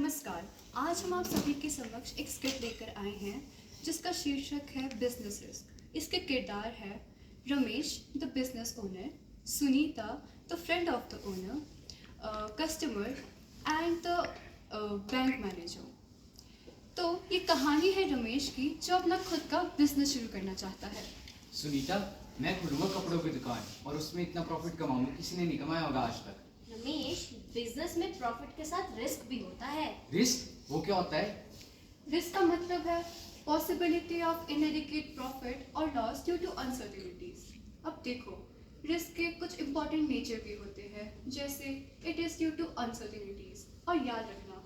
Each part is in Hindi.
नमस्कार। आज हम आप सभी के समक्ष एक स्क्रिप्ट लेकर आए हैं जिसका शीर्षक है बिजनेस रिस्क। इसके किरदार है Ramesh the business owner, Sunita the friend of the owner, customer and the bank manager. तो ये कहानी है रमेश की जो अपना खुद का बिजनेस शुरू करना चाहता है। सुनीता, मैं खोलूंगा कपड़ों की दुकान और उसमें इतना प्रॉफिट कमाऊंगा किसी ने नहीं कमाया होगा आज तक। रमेश, बिजनेस में प्रॉफिट के साथ रिस्क भी होता है। रिस्क? वो क्या होता है? रिस्क का मतलब है पॉसिबिलिटी ऑफ इनएडिक्वेट प्रॉफिट और लॉस ड्यू टू अनसर्टेनिटीज। अब देखो, रिस्क के कुछ इंपॉर्टेंट नेचर भी होते हैं, जैसे it is due to uncertainties. और याद रखना,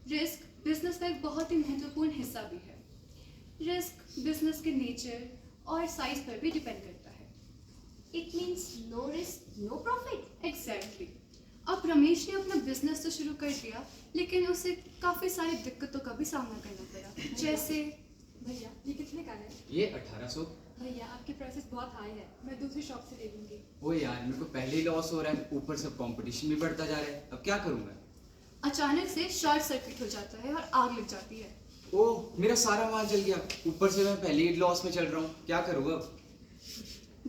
रिस्क बिजनेस का एक बहुत ही महत्वपूर्ण हिस्सा भी है। रिस्क बिजनेस के नेचर और साइज पर भी डिपेंड करता है। It means no risk no profit. Exactly. अब रमेश ने अपना बिजनेस तो शुरू कर दिया, लेकिन उसे काफ़ी सारी दिक्कतों का भी सामना करना पड़ा। जैसे भैया ये कितने का है? ये 1800। भैया आपकी प्राइसेस बहुत हाई है, मैं दूसरी शॉप से ले लूंगी। ओ यार, मेरे को पहले ही लॉस हो रहा है, ऊपर से कंपटीशन भी बढ़ता जा रहा है। अब क्या करूंगा? अचानक से शॉर्ट सर्किट हो जाता है और आग लग जाती है। ओह, मेरा सारा माल जल गया, ऊपर से मैं पहले ही लॉस में चल रहा हूँ। क्या करूँ अब?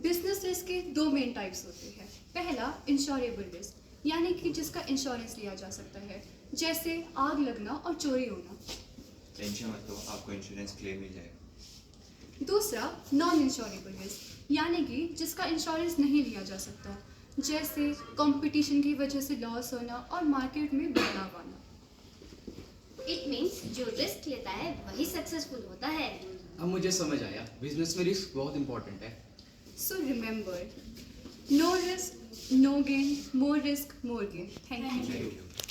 बिजनेस रिस्क के दो मेन टाइप्स होते हैं। पहला इंश्योरेबल रिस्क, यानी कि जिसका इंश्योरेंस लिया जा सकता है, जैसे आग लगना और चोरी होना। टेंशन मत लो, आपको इंश्योरेंस क्लेम मिल जाएगा। दूसरा नॉन इंश्योरेबल रिस्क, यानी कि जिसका इंश्योरेंस नहीं लिया जा सकता, जैसे कंपटीशन की वजह से लॉस होना और मार्केट में बदलाव आना। इट मीन्स जो रिस्क लेता है वही सक्सेसफुल होता है। अब मुझे समझ आया, बिजनेस में रिस्क बहुत इंपॉर्टेंट है। So remember, no risk, no gain, more risk, more gain. Thank you. Thank you.